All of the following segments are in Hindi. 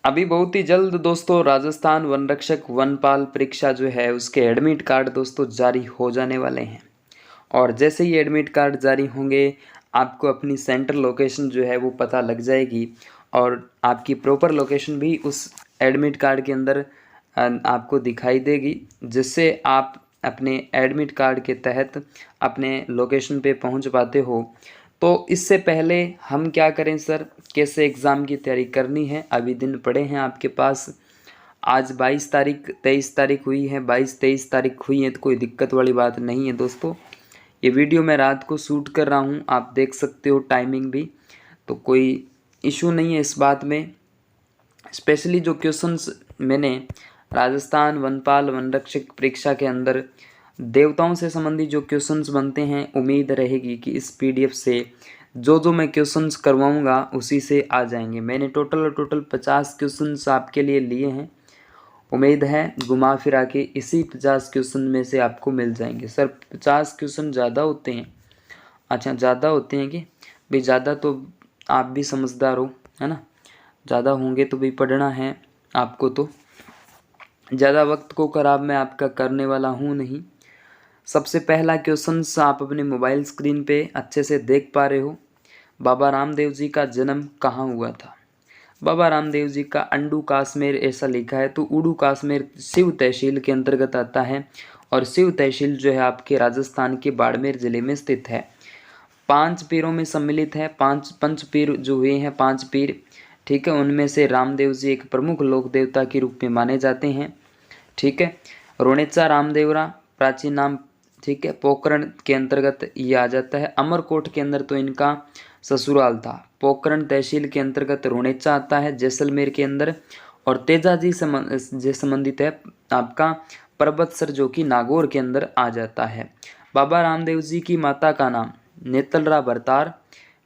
अभी बहुत ही जल्द दोस्तों राजस्थान वन रक्षक वनपाल परीक्षा जो है उसके एडमिट कार्ड दोस्तों जारी हो जाने वाले हैं। और जैसे ही एडमिट कार्ड जारी होंगे आपको अपनी सेंटर लोकेशन जो है वो पता लग जाएगी और आपकी प्रॉपर लोकेशन भी उस एडमिट कार्ड के अंदर आपको दिखाई देगी, जिससे आप अपने एडमिट कार्ड के तहत अपने लोकेशन पे पहुंच पाते हो। तो इससे पहले हम क्या करें सर, कैसे एग्ज़ाम की तैयारी करनी है? अभी दिन पड़े हैं आपके पास। आज 22 तारीख 23 तारीख हुई है, 22-23 तारीख हुई है, तो कोई दिक्कत वाली बात नहीं है दोस्तों। ये वीडियो मैं रात को शूट कर रहा हूँ, आप देख सकते हो टाइमिंग भी, तो कोई इशू नहीं है इस बात में। स्पेशली जो क्वेश्चंस मैंने राजस्थान वनपाल वनरक्षक परीक्षा के अंदर देवताओं से संबंधित जो क्वेश्चंस बनते हैं, उम्मीद रहेगी कि इस पीडीएफ से जो मैं क्वेश्चंस करवाऊंगा उसी से आ जाएंगे। मैंने टोटल 50 क्वेश्चंस आपके लिए लिए हैं। उम्मीद है घुमा फिरा के इसी 50 क्वेश्चन में से आपको मिल जाएंगे। सर 50 क्वेश्चन ज़्यादा होते हैं? अच्छा ज़्यादा होते हैं कि भाई ज़्यादा तो आप भी समझदार हो, है ना। ज़्यादा होंगे तो भी पढ़ना है आपको, तो ज़्यादा वक्त को ख़राब मैं आपका करने वाला हूँ नहीं। सबसे पहला क्वेश्चन आप अपने मोबाइल स्क्रीन पे अच्छे से देख पा रहे हो। बाबा रामदेव जी का जन्म कहाँ हुआ था? बाबा रामदेव जी का अंडू काश्मीर ऐसा लिखा है, तो उडू काश्मीर सिव तहसील के अंतर्गत आता है और सिव तहसील जो है आपके राजस्थान के बाड़मेर जिले में स्थित है। 5 पीरों में सम्मिलित है। 5 पंच पीर जो हुए हैं, 5 पीर, ठीक है, उनमें से रामदेव जी एक प्रमुख लोक देवता के रूप में माने जाते हैं। ठीक है। रोणेचा रामदेवरा प्राचीन नाम, ठीक है, पोकरण के अंतर्गत ये आ जाता है। अमरकोट के अंदर तो इनका ससुराल था। पोकरण तहसील के अंतर्गत रोणेचा आता है जैसलमेर के अंदर। और तेजाजी से संबंधित है आपका पर्वतसर, जो कि नागौर के अंदर आ जाता है। बाबा रामदेव जी की माता का नाम नेतलरा भरतार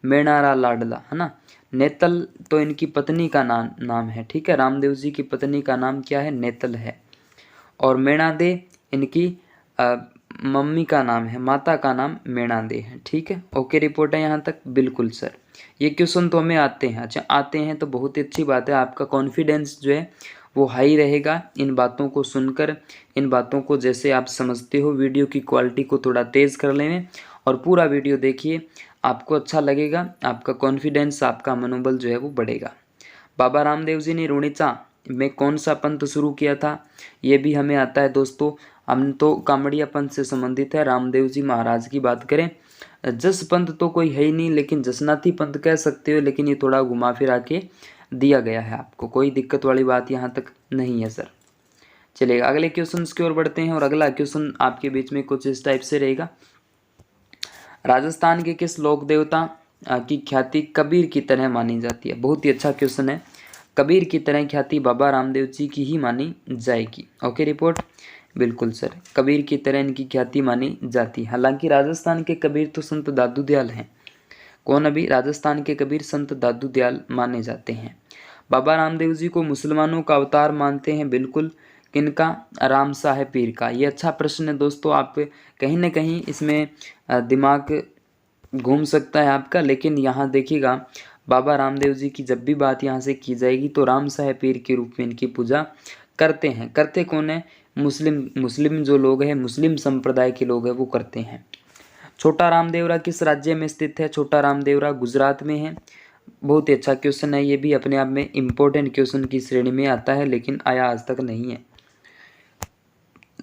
मेणारा लाडला, है ना। नेतल तो इनकी पत्नी का नाम है, ठीक है। रामदेव जी की पत्नी का नाम क्या है? नेतल है। और मेणादे इनकी मम्मी का नाम है, माता का नाम मेणादे है, ठीक है। ओके, रिपोर्ट है यहाँ तक? बिल्कुल सर, ये क्वेश्चन तो हमें आते हैं। अच्छा आते हैं तो बहुत ही अच्छी बात है, आपका कॉन्फिडेंस जो है वो हाई रहेगा इन बातों को सुनकर। इन बातों को जैसे आप समझते हो, वीडियो की क्वालिटी को थोड़ा तेज़ कर लें और पूरा वीडियो देखिए, आपको अच्छा लगेगा, आपका कॉन्फिडेंस, आपका मनोबल जो है वो बढ़ेगा। बाबा रामदेव जी ने रुणिचा में कौन सा पंथ शुरू किया था? ये भी हमें आता है दोस्तों। हम तो कामड़िया पंथ से संबंधित है। रामदेव जी महाराज की बात करें, जस पंथ तो कोई है ही नहीं, लेकिन जसनाथी पंथ कह सकते हो, लेकिन ये थोड़ा घुमा फिरा के दिया गया है आपको, कोई दिक्कत वाली बात यहाँ तक नहीं है सर। चलिएगा अगले क्वेश्चन की ओर बढ़ते हैं और अगला क्वेश्चन आपके बीच में कुछ इस टाइप से रहेगा। राजस्थान के किस लोक देवता की ख्याति कबीर की तरह मानी जाती है? बहुत ही अच्छा क्वेश्चन है। कबीर की तरह ख्याति बाबा रामदेव जी की ही मानी जाएगी। Okay report? बिल्कुल सर, कबीर की तरह इनकी ख्याति मानी जाती है। हालांकि राजस्थान के कबीर तो संत दादू दयाल हैं। कौन? अभी राजस्थान के कबीर संत दादू दयाल माने जाते हैं। बाबा रामदेव जी को मुसलमानों का अवतार मानते हैं। बिल्कुल। किनका? राम साहेब पीर का। ये अच्छा प्रश्न है दोस्तों, आप कहीं ना कहीं इसमें दिमाग घूम सकता है आपका, लेकिन यहाँ देखिएगा बाबा रामदेव जी की जब भी बात यहाँ से की जाएगी तो राम साहेब पीर के रूप में इनकी पूजा करते हैं। करते कौन है? मुस्लिम जो लोग हैं, मुस्लिम संप्रदाय के लोग हैं, वो करते हैं। छोटा रामदेवरा किस राज्य में स्थित है? छोटा रामदेवरा गुजरात में है। बहुत ही अच्छा क्वेश्चन है, ये भी अपने आप में इम्पोर्टेंट क्वेश्चन की श्रेणी में आता है, लेकिन आया आज तक नहीं है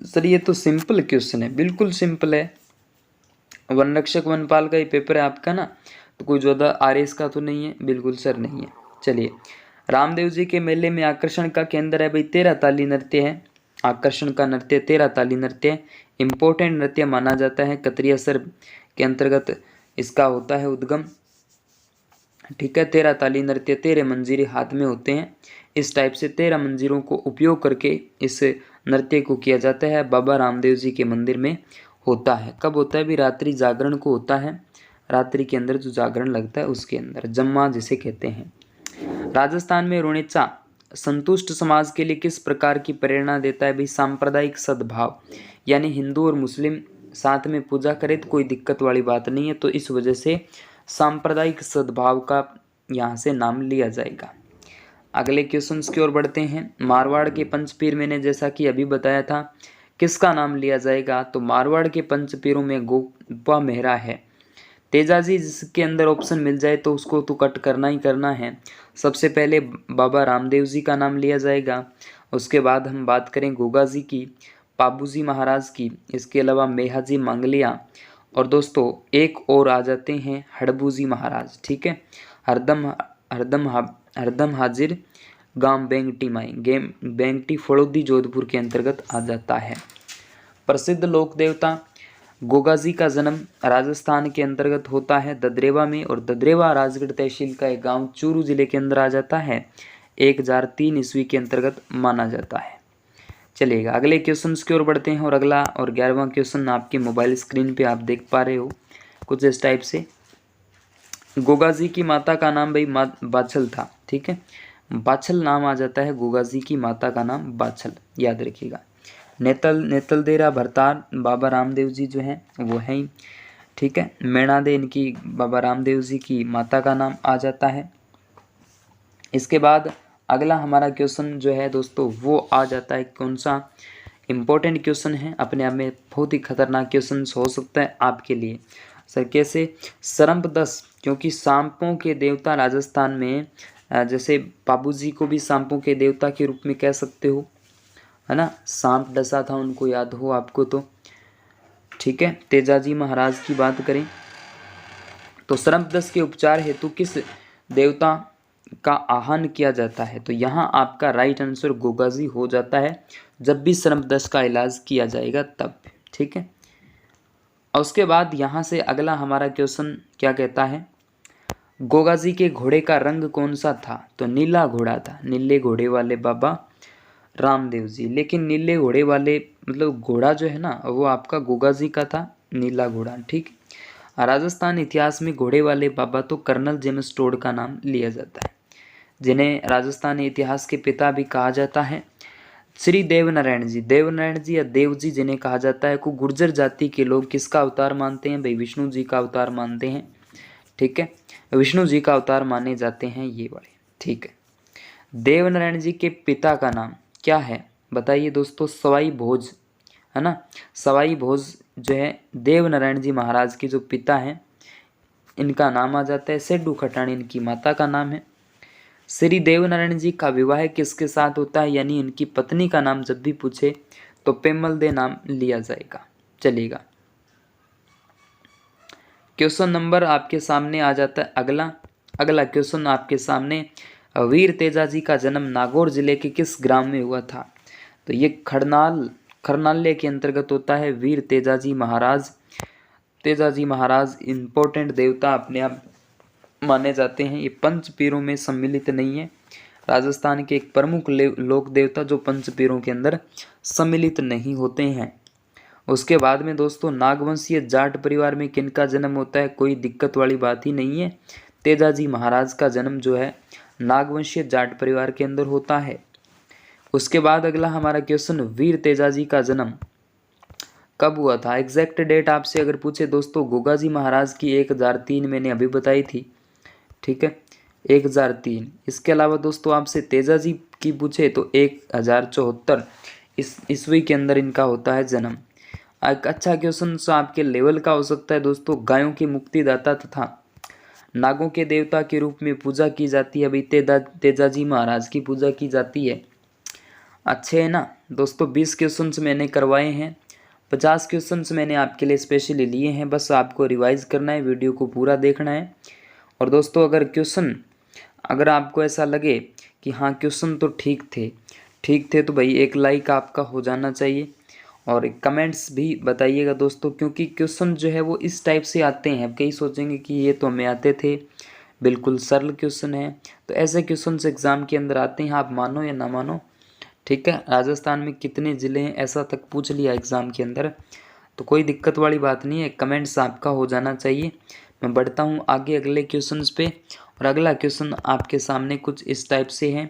सर। ये तो सिंपल क्वेश्चन है, बिल्कुल सिंपल है। वन रक्षक वनपाल का ही पेपर है आपका ना, तो कोई ज़्यादा आरएस का तो नहीं है। बिल्कुल सर नहीं है। चलिए, रामदेव जी के मेले में आकर्षण का केंद्र है भाई 13 ताली नृत्य है। आकर्षण का नृत्य 13 ताली नृत्य इम्पोर्टेंट नृत्य माना जाता है। कतरिया सर के अंतर्गत इसका होता है उद्गम, ठीक है। 13 ताली नृत्य, 13 मंजीरे हाथ में होते हैं। इस टाइप से 13 मंजीरों को उपयोग करके इस नृत्य को किया जाता है। बाबा रामदेव जी के मंदिर में होता है। कब होता है भी? रात्रि जागरण को होता है। रात्रि के अंदर जो जागरण लगता है उसके अंदर, जम्मा जिसे कहते हैं। राजस्थान में रोणेचा संतुष्ट समाज के लिए किस प्रकार की प्रेरणा देता है भाई? सांप्रदायिक सद्भाव, यानी हिंदू और मुस्लिम साथ में पूजा करे तो कोई दिक्कत वाली बात नहीं है, तो इस वजह से सांप्रदायिक सद्भाव का यहाँ से नाम लिया जाएगा। अगले क्वेश्चंस की ओर बढ़ते हैं। मारवाड़ के पंचपीर मैंने जैसा कि अभी बताया था, किसका नाम लिया जाएगा? तो मारवाड़ के पंचपीरों में गोपा मेहरा है। तेजाजी जिसके अंदर ऑप्शन मिल जाए तो उसको तो कट करना ही करना है। सबसे पहले बाबा रामदेव जी का नाम लिया जाएगा, उसके बाद हम बात करें गोगा जी की, पाबूजी महाराज की, इसके अलावा मेहाजी मंगलिया, और दोस्तों एक और आ जाते हैं हड़बूजी महाराज। ठीक है, हरदम हरदम हरदम हाजिर गांव बेंगटी माई गेम बेंगटी फड़ौदी जोधपुर के अंतर्गत आ जाता है। प्रसिद्ध लोक देवता गोगा जी का जन्म राजस्थान के अंतर्गत होता है ददरेवा में, और ददरेवा राजगढ़ तहसील का एक गांव चूरू जिले के अंदर आ जाता है। 1003 ईस्वी के अंतर्गत माना जाता है। चलिएगा अगले क्वेश्चन की ओर बढ़ते हैं, और अगला और 11वां क्वेश्चन आपके मोबाइल स्क्रीन पे आप देख पा रहे हो कुछ इस टाइप से। गोगा जी की माता का नाम भाई बाछल था। ठीक है, बाछल नाम आ जाता है, गोगा जी की माता का नाम बाछल, याद रखिएगा। नेतल देरा भरतार बाबा रामदेव जी जो हैं वो हैं ही। ठीक है, मेणादे इनकी बाबा रामदेव जी की माता का नाम आ जाता है। इसके बाद अगला हमारा क्वेश्चन जो है दोस्तों वो आ जाता है, कौन सा इम्पोर्टेंट क्वेश्चन है, अपने आप में बहुत ही खतरनाक क्वेश्चन हो सकता है आपके लिए। सर कैसे? सरम्पदस, क्योंकि सांपों के देवता राजस्थान में, जैसे बाबूजी को भी सांपों के देवता के रूप में कह सकते हो, है ना, सांप डसा था उनको, याद हो आपको तो। ठीक है, तेजाजी महाराज की बात करें तो सरम्पदस के उपचार हेतु किस देवता का आह्वान किया जाता है? तो यहाँ आपका राइट आंसर गोगाजी हो जाता है, जब भी सरम्पदस का इलाज किया जाएगा तब। ठीक है, और उसके बाद यहाँ से अगला हमारा क्वेश्चन क्या कहता है, गोगाजी के घोड़े का रंग कौन सा था? तो नीला घोड़ा था, नीले घोड़े वाले बाबा रामदेव जी। लेकिन नीले घोड़े वाले मतलब घोड़ा जो है ना वो आपका गोगा जी का था, नीला घोड़ा। ठीक, राजस्थान इतिहास में घोड़े वाले बाबा तो कर्नल जेम्स टोड का नाम लिया जाता है, जिन्हें राजस्थानी इतिहास के पिता भी कहा जाता है। श्री देवनारायण जी या देव जी जिन्हें कहा जाता है, को गुर्जर जाति के लोग किसका अवतार मानते हैं? भाई विष्णु जी का अवतार मानते हैं। ठीक है, विष्णु जी का अवतार माने जाते हैं ये वाले। ठीक है, देवनारायण जी के पिता का नाम क्या है? बताइए दोस्तों, सवाई भोज, है ना। सवाई भोज जो है देवनारायण जी महाराज के जो पिता हैं इनका नाम आ जाता है। सेड्डू खटाणी इनकी माता का नाम है। श्री देवनारायण जी का विवाह किसके साथ होता है? यानी इनकी पत्नी का नाम जब भी पूछे तो पेमल दे नाम लिया जाएगा। चलिएगा क्वेश्चन नंबर आपके सामने आ जाता है अगला क्वेश्चन आपके सामने, वीर तेजाजी का जन्म नागौर जिले के किस ग्राम में हुआ था? तो ये खरनाल्य के अंतर्गत होता है। वीर तेजाजी महाराज इम्पोर्टेंट देवता अपने आप माने जाते हैं। ये पंच पीरों में सम्मिलित नहीं है, राजस्थान के एक प्रमुख लोक देवता जो पंच पीरों के अंदर सम्मिलित नहीं होते हैं। उसके बाद में दोस्तों नागवंशीय जाट परिवार में किनका जन्म होता है? कोई दिक्कत वाली बात ही नहीं है, तेजाजी महाराज का जन्म जो है नागवंशीय जाट परिवार के अंदर होता है। उसके बाद अगला हमारा क्वेश्चन, वीर तेजाजी का जन्म कब हुआ था? एग्जैक्ट डेट आपसे अगर पूछे दोस्तों, गोगाजी महाराज की 1003 मैंने अभी बताई थी। ठीक है, 1003। इसके अलावा दोस्तों आपसे तेजाजी की पूछे तो 1074 ईस्वी के अंदर इनका होता है जन्म। एक अच्छा क्वेश्चन आपके लेवल का हो सकता है दोस्तों, गायों के मुक्तिदाता तथा नागों के देवता के रूप में पूजा की जाती है। अभी तेजाजी महाराज की पूजा की जाती है। अच्छे है ना दोस्तों, 20 क्वेश्चंस मैंने करवाए हैं, 50 क्वेश्चंस मैंने आपके लिए स्पेशली लिए हैं। बस आपको रिवाइज करना है, वीडियो को पूरा देखना है। और दोस्तों अगर आपको ऐसा लगे कि हाँ क्वेश्चन तो ठीक थे तो भाई एक लाइक आपका हो जाना चाहिए, और कमेंट्स भी बताइएगा दोस्तों, क्योंकि क्वेश्चन जो है वो इस टाइप से आते हैं। कई सोचेंगे कि ये तो हमें आते थे, बिल्कुल सरल क्वेश्चन है, तो ऐसे क्वेश्चन एग्जाम के अंदर आते हैं, आप मानो या ना मानो। ठीक है, राजस्थान में कितने ज़िले हैं ऐसा तक पूछ लिया एग्ज़ाम के अंदर, तो कोई दिक्कत वाली बात नहीं है, कमेंट्स आपका हो जाना चाहिए। मैं बढ़ता हूँ आगे अगले क्वेश्चंस पे, और अगला क्वेश्चन आपके सामने कुछ इस टाइप से है,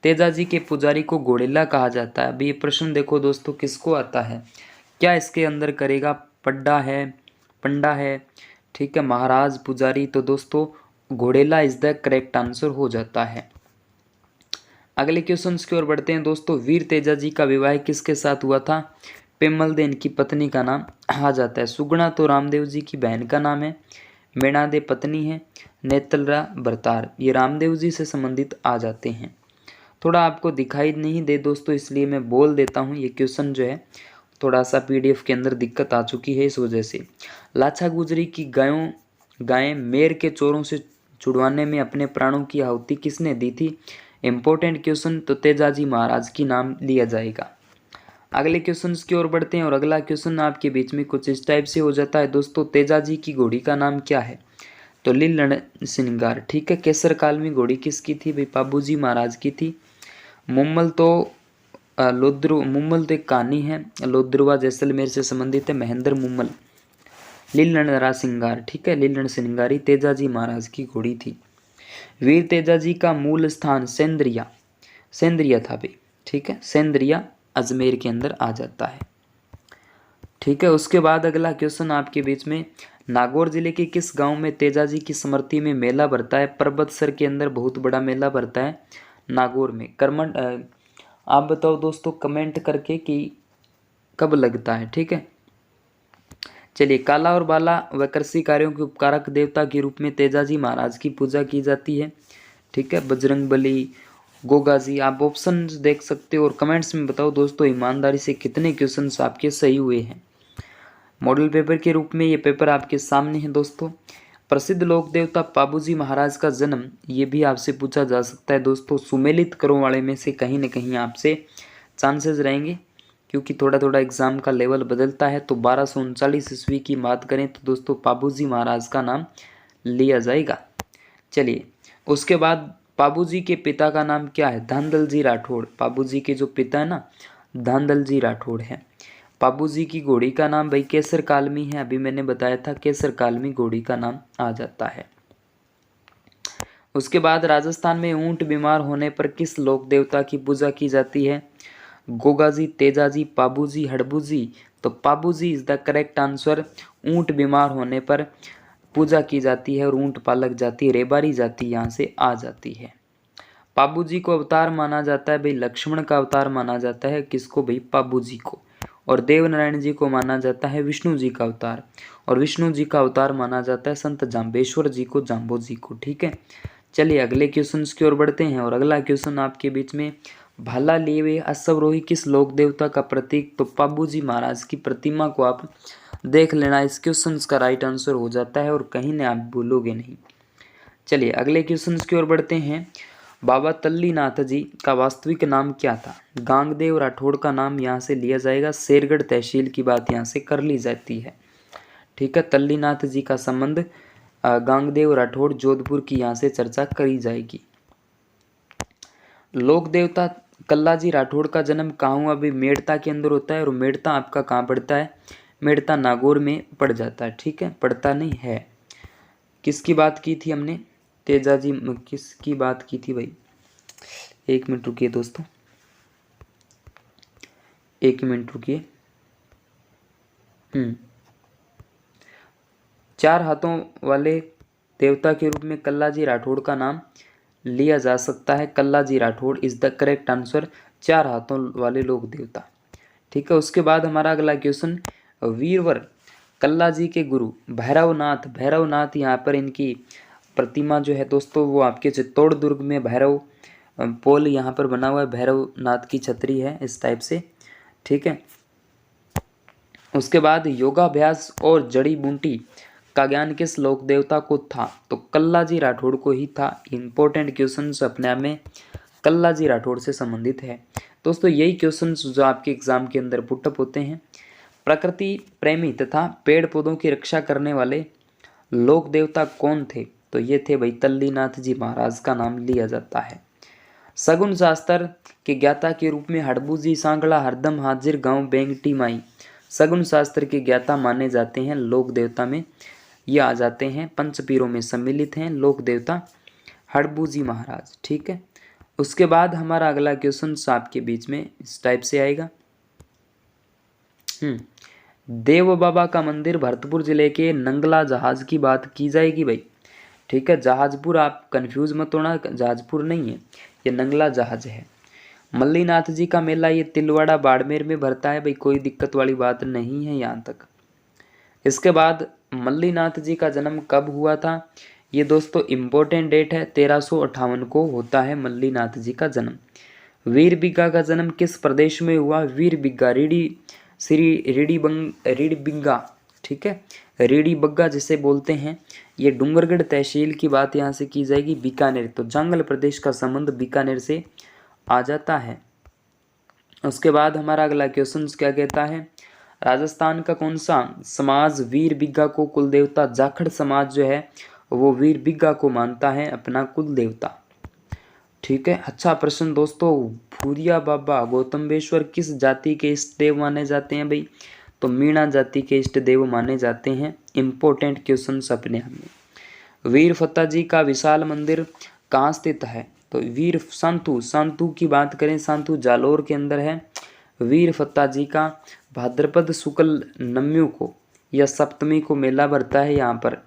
तेजाजी के पुजारी को घोड़ेला कहा जाता है। अभी ये प्रश्न देखो दोस्तों किसको आता है, क्या इसके अंदर करेगा? पंडा है, ठीक है, महाराज, पुजारी। तो दोस्तों घोड़ेला इज द करेक्ट आंसर हो जाता है। अगले क्वेश्चन की ओर बढ़ते हैं दोस्तों। वीर तेजाजी का विवाह किसके साथ हुआ था? पेमल दे इनकी पत्नी का नाम आ जाता है। सुगुणा तो रामदेव जी की बहन का नाम है। मेणादे पत्नी है। नेतलरा भरतार ये रामदेव जी से संबंधित आ जाते हैं। थोड़ा आपको दिखाई नहीं दे दोस्तों, इसलिए मैं बोल देता हूँ। ये क्वेश्चन जो है थोड़ा सा पीडीएफ के अंदर दिक्कत आ चुकी है, इस वजह से। लाछा गुजरी की गायें मेर के चोरों से छुड़वाने में अपने प्राणों की आहुति किसने दी थी? इम्पोर्टेंट क्वेश्चन, तो तेजाजी महाराज की नाम लिया जाएगा। अगले क्वेश्चन की ओर बढ़ते हैं और अगला क्वेश्चन आपके बीच में कुछ इस टाइप से हो जाता है दोस्तों। तेजाजी की घोड़ी का नाम क्या है? तो लीलण श्रृंगार। ठीक है। केसर काल में घोड़ी किसकी थी भाई? पाबूजी महाराज की थी। मुम्मल तो मुम्मल तो एक कहानी है, लोद्रुवा जैसलमेर से संबंधित है, महेंद्र मुम्मल। लीलण श्रृंगार। ठीक है। लीलण श्रृंगारी तेजाजी महाराज की घोड़ी थी। वीर तेजाजी का मूल स्थान सेंद्रिया था भाई। ठीक है। सेंद्रिया अजमेर के अंदर आ जाता है। ठीक है। उसके बाद अगला क्वेश्चन आपके बीच में, नागौर जिले के किस गांव में तेजाजी की स्मृति में मेला भरता है? परबतसर के अंदर बहुत बड़ा मेला भरता है नागौर में। आप बताओ दोस्तों कमेंट करके कि कब लगता है। ठीक है। चलिए, काला और बाला व कृषि कार्यों के उपकारक देवता के रूप में तेजाजी महाराज की पूजा की जाती है। ठीक है। बजरंग बली, गोगाजी, आप ऑप्शन देख सकते हो और कमेंट्स में बताओ दोस्तों ईमानदारी से कितने क्वेश्चंस आपके सही हुए हैं। मॉडल पेपर के रूप में ये पेपर आपके सामने है दोस्तों। प्रसिद्ध लोक देवता पाबूजी महाराज का जन्म, ये भी आपसे पूछा जा सकता है दोस्तों। सुमेलित करों वाले में से कहीं न कहीं आपसे चांसेस रहेंगे, क्योंकि थोड़ा थोड़ा एग्जाम का लेवल बदलता है। तो 1239 ईस्वी की बात करें तो दोस्तों पाबूजी महाराज का नाम लिया जाएगा। चलिए, उसके बाद पाबूजी के पिता का नाम क्या है? धांधल जी राठौड़। पाबूजी के जो पिता है ना, धांधल जी राठौड़ है। पाबूजी की घोड़ी का नाम भाई केसर कालमी है। अभी मैंने बताया था केसर कालमी घोड़ी का नाम आ जाता है। उसके बाद राजस्थान में ऊंट बीमार होने पर किस लोक देवता की पूजा की जाती है? गोगाजी, तेजाजी, पाबूजी, हड़बूजी। तो Pabuji is the correct answer. ऊंट बीमार होने पर पूजा की जाती है और ऊंट पालक जाति, रेबारी जाति यहाँ से आ जाती है। पाबूजी को अवतार माना जाता है भाई, लक्ष्मण का अवतार माना जाता है। किसको भाई? पाबूजी को। और देवनारायण जी को माना जाता है विष्णु जी का अवतार, और विष्णु जी का अवतार माना जाता है संत जाम्बेश्वर जी को, जाम्बो जी को। ठीक है। चलिए, अगले क्वेश्चन की ओर बढ़ते हैं और अगला क्वेश्चन आपके बीच में, भाला लिए हुए अश्वरोही किस लोक देवता का प्रतीक? तो पाबूजी महाराज की प्रतिमा को आप देख लेना। इस क्वेश्चन का राइट आंसर हो जाता है और कहीं ना आप भूलोगे नहीं। चलिए, अगले क्वेश्चन की ओर बढ़ते हैं। बाबा तल्लीनाथ जी का वास्तविक नाम क्या था? गांगदेव राठौड़ का नाम यहाँ से लिया जाएगा। शेरगढ़ तहसील की बात यहाँ से कर ली जाती है। ठीक है। तल्लीनाथ जी का संबंध गांगदेव राठौड़, जोधपुर की यहाँ से चर्चा करी जाएगी। लोक देवता कल्लाजी राठौड़ का जन्म कहाँ हुआ? अभी मेड़ता के अंदर होता है। और मेड़ता आपका कहाँ पड़ता है? मेड़ता नागौर में पड़ जाता है। ठीक है। पड़ता नहीं है। किसकी बात की थी हमने? तेजाजी किसकी बात की थी भाई? एक मिनट रुकिए दोस्तों, एक मिनट रुकिए। 4 हाथों वाले देवता के रूप में कल्लाजी राठौड़ का नाम लिया जा सकता है। Kallaji Rathore is the correct answer. 4 हाथों वाले लोक देवता। ठीक है। उसके बाद हमारा अगला क्वेश्चन, वीरवर कल्लाजी के गुरु भैरवनाथ यहाँ पर इनकी प्रतिमा जो है दोस्तों वो आपके चित्तौड़ दुर्ग में भैरव पोल यहाँ पर बना हुआ है। भैरवनाथ की छतरी है इस टाइप से। ठीक है। उसके बाद योगाभ्यास और जड़ी बूटी का ज्ञान किस लोक देवता को था? तो कल्लाजी राठौड़ को ही था। इंपॉर्टेंट क्वेश्चन अपने आप में कल्लाजी राठौड़ से संबंधित है दोस्तों। यही क्वेश्चन जो आपके एग्जाम के अंदर पुटअप होते हैं। प्रकृति प्रेमी तथा पेड़ पौधों की रक्षा करने वाले लोक देवता कौन थे? तो ये थे भाई तल्लीनाथ जी महाराज का नाम लिया जाता है। सगुन शास्त्र के ज्ञाता के रूप में हड़बूजी, सांगड़ा, हरदम, हाजिर, गांव, बेंगटी माई सगुन शास्त्र के ज्ञाता माने जाते हैं। लोक देवता में ये आ जाते हैं, पंचपीरों में सम्मिलित हैं लोक देवता हड़बूजी महाराज। ठीक है। उसके बाद हमारा अगला क्वेश्चन आपके बीच में इस टाइप से आएगा। देव बाबा का मंदिर भरतपुर जिले के नंगला जहाज की बात की जाएगी भाई। ठीक है। जहाजपुर, आप कंफ्यूज मत होना, जहाजपुर नहीं है, ये नंगला जहाज है। मल्लीनाथ जी का मेला ये तिलवाड़ा बाड़मेर में भरता है भाई, कोई दिक्कत वाली बात नहीं है यहाँ तक। इसके बाद मल्लीनाथ जी का जन्म कब हुआ था, ये दोस्तों इम्पोर्टेंट डेट है, 1358 को होता है मल्लीनाथ जी का जन्म। वीर बिग्गा का जन्म किस प्रदेश में हुआ, वीर बिग्गा रीडी बिग्गा, ठीक है, रीडी बग्गा जिसे बोलते हैं, ये डूंगरगढ़ तहसील की बात यहाँ से की जाएगी। बीकानेर, तो जंगल प्रदेश का संबंध बीकानेर से आ जाता है। उसके बाद हमारा अगला क्वेश्चन क्या कहता है, राजस्थान का कौन सा समाज वीर बिग्गा को कुल देवता, जाखड़ समाज जो है वो वीर बिग्गा को मानता है अपना कुल देवता, ठीक है। अच्छा प्रश्न दोस्तों, भूरिया बाबा गौतमेश्वर किस जाति के इष्ट देव माने जाते हैं भाई, तो मीणा जाति के इष्ट देव माने जाते हैं। इंपॉर्टेंट क्वेश्चन अपने आप में। वीर फत्ता जी का विशाल मंदिर कहाँ स्थित है, तो वीर सांतू की बात करें, सांतू जालोर के अंदर है। वीर फत्ता जी का भाद्रपद शुक्ल नवमी को या सप्तमी को मेला भरता है यहाँ पर,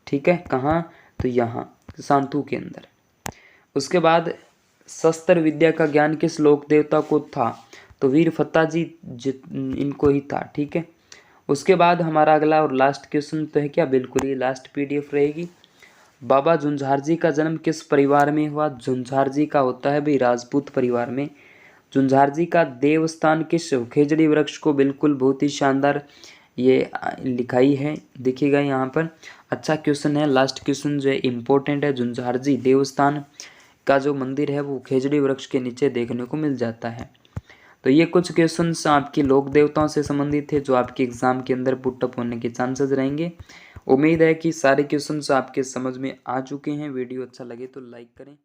ठीक है। कहाँ, तो यहाँ सांतू के अंदर। उसके बाद शस्त्र विद्या का ज्ञान किस लोक देवता को था, तो वीर फत्ता जी इनको ही था, ठीक है। उसके बाद हमारा अगला और लास्ट क्वेश्चन तो है क्या, बिल्कुल ये लास्ट पीडीएफ रहेगी। बाबा झुंझार जी का जन्म किस परिवार में हुआ, झुंझार जी का होता है भाई राजपूत परिवार में। झुंझार जी का देवस्थान किस, खेजड़ी वृक्ष को, बिल्कुल बहुत ही शानदार ये लिखाई है, देखिएगा यहाँ पर। अच्छा क्वेश्चन है, लास्ट क्वेश्चन जो है इम्पोर्टेंट है। झुंझार जी देवस्थान का जो मंदिर है वो खेजड़ी वृक्ष के नीचे देखने को मिल जाता है। तो ये कुछ क्वेश्चंस आपके लोक देवताओं से संबंधित थे जो आपके एग्जाम के अंदर पुटअप होने के चांसेस रहेंगे। उम्मीद है कि सारे क्वेश्चंस आपके समझ में आ चुके हैं। वीडियो अच्छा लगे तो लाइक करें।